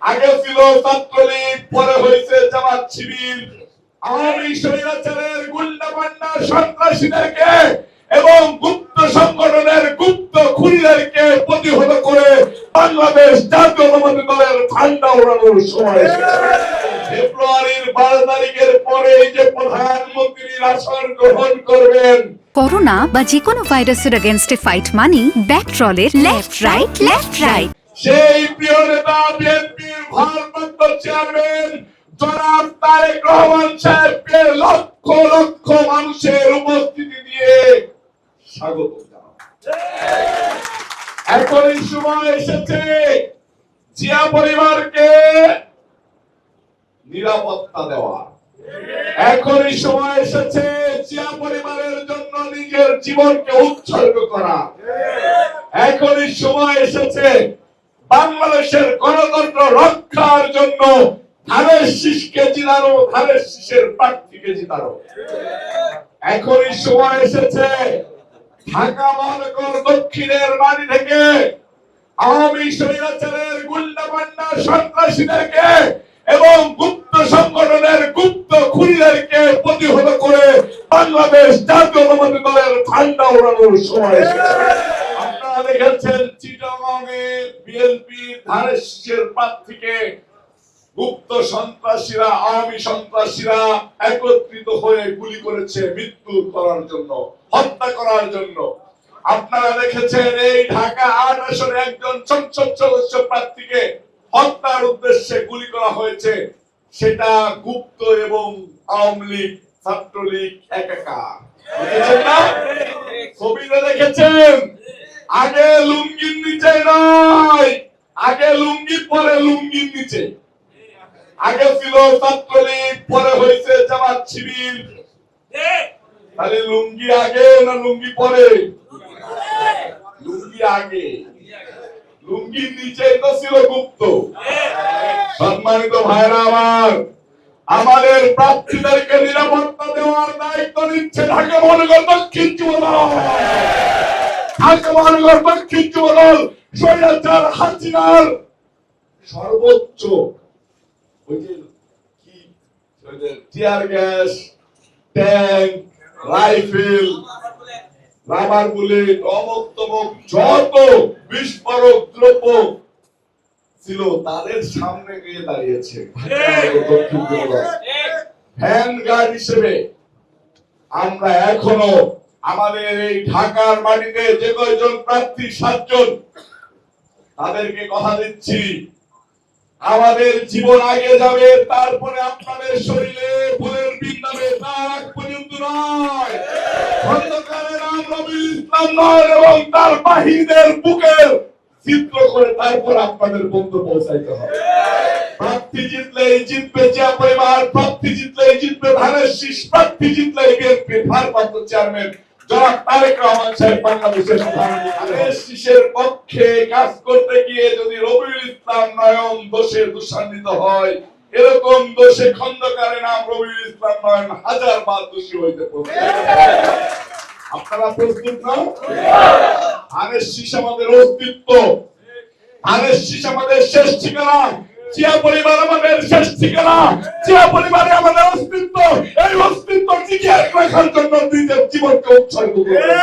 আগে ছিল ছাত্রলীগ, পরে হয়েছে জামাত শিবির। আওয়ামী স্বৈরাচারের গুন্ডাপান্ডা সন্ত্রাসীদেরকে এবং গুপ্ত সংগঠনের গুপ্ত খুনিদেরকে প্রতিহত করে বাংলাদেশ জাতীয়তাবাদী দলের ঝান্ডা ওড়ানোর সময় এসেছে। ফেব্রুয়ারির 12 তারিখের পরে এই যে প্রধানমন্ত্রীর আসন গ্রহণ করবেন, করোনা বা যে কোনো ভাইরাসের এগেইনস্টে ফাইট মানি ব্যাকট্রলের লেফট রাইট। সেই প্রিয় নেতা বিএনপির ভারপ্রাপ্ত চেয়ারম্যান জনাব তারেক রহমান সাহেবকে লক্ষ লক্ষ মানুষের উপস্থিতি দিয়ে স্বাগত জানাই। এখন এই সময় এসেছে জিয়া পরিবারকে নিরাপত্তা দেওয়া। এখন এই সময় এসেছে জিয়া পরিবারের জন্য নিজের জীবনকে উৎসর্গ করা। এখন এই সময় এসেছে বাংলাদেশের গণতন্ত্র রক্ষার জন্য ধানের শীষকে জিতানো, ধানের শীষের প্রার্থীকে জিতানো। এখন এই সময় এসেছে ঢাকা মহানগর দক্ষিণের মাটি থেকে আওয়ামী স্বৈরাচারের গুন্ডাপান্ডা সন্ত্রাসীদেরকে এবং গুপ্ত সংগঠনের গুপ্ত খুনিদেরকে প্রতিহত করে বাংলাদেশ জাতীয়তাবাদী দলের ঝান্ডা ওড়ানোর সময় এসেছে। আপনারা দেখেছেন চিটাগংয়ে বিএনপি ধানের শীষের প্রার্থীকে গুপ্ত সন্ত্রাসীরা, আওয়ামী সন্ত্রাসীরা একত্রিত হয়ে গুলি করেছে মৃত্যু করার জন্য, হত্যা করার জন্য। আপনারা দেখেছেন এই ঢাকা ৮ আসনে একজন সংসদ সদস্য প্রার্থীকে হত্যার উদ্দেশ্যে গুলি করা হয়েছে। সেটা গুপ্ত এবং আওয়ামী লীগ, ছাত্রলীগ একাকার। দেখেছেন না? ছবিতে দেখেছেন। আগে লুঙ্গির নিচে নয়, আগে লুঙ্গি পরে লুঙ্গির নিচে। আগে ছিল ছাত্রলীগ, পরে হয়েছে জামাত শিবির। তাহলে লুঙ্গি আগে না লুঙ্গি পরে? লুঙ্গি আগে, লুঙ্গির নিচে তো ছিল গুপ্ত। সম্মানিত ভাইরা আমার, আমাদের প্রার্থীদেরকে নিরাপত্তা দেওয়ার দায়িত্ব নিচ্ছে ঢাকা মহানগর দক্ষিণ যুবদল। ঢাকা মহানগর দক্ষিণ যুবদল স্বৈরাচার হাসিনার সর্বোচ্চ tear gas, tank, rifle, rubber bullet, অমুক তমুক যত বিস্ফোরক দ্রব্য ছিল তাদের সামনে গিয়ে দাঁড়িয়েছে ভ্যান গার্ড হিসেবে। আমরা এখনো আমাদের এই ঢাকার মাটিতে যে কয়জন প্রার্থী 7 জন, তাদেরকে কথা দিচ্ছি আমাদের জীবন আগে যাবে, তারপরে আপনাদের শরীরে ফুলের বিন্দাবে, তার আগ পর্যন্ত নয়। খন্দকারের নাম রবিউল ইসলাম নয় এবং তার বাহিনীদের বুকের চিত্র করে তারপর আপনাদের বন্ধু পৌঁছাইতে হবে। প্রার্থী জিতলেই জিতবে জিয়া পরিবার, প্রার্থী জিতলেই জিতবে ধানের শীষ, প্রার্থী জিতলেই বিএনপির ভারপ্রাপ্ত চেয়ারম্যান জনাব তারেক রহমান সাহেব বাংলাদেশের প্রধানমন্ত্রী। ধানের শীষের পক্ষে কাজ করতে গিয়ে যদি রবিউল ইসলাম নয়ন দোষে দোষান্বিত হয়, এরকম দোষে খন্দকারের নাম রবিউল ইসলাম নয়ন 1000 বার দোষী হইতে পারে। আপনারা প্রস্তুত না? ধানের শীষ আমাদের অস্তিত্ব, ধানের শীষ আমাদের শেষ ঠিকানা, জিয়া পরিবার আমাদের শেষ ঠিকানা, জিয়া পরিবারে আমাদের অস্তিত্ব। এই অস্তিত্ব টিকিয়ে রাখার জন্য নিজের জীবনকে উৎসর্গ করবে।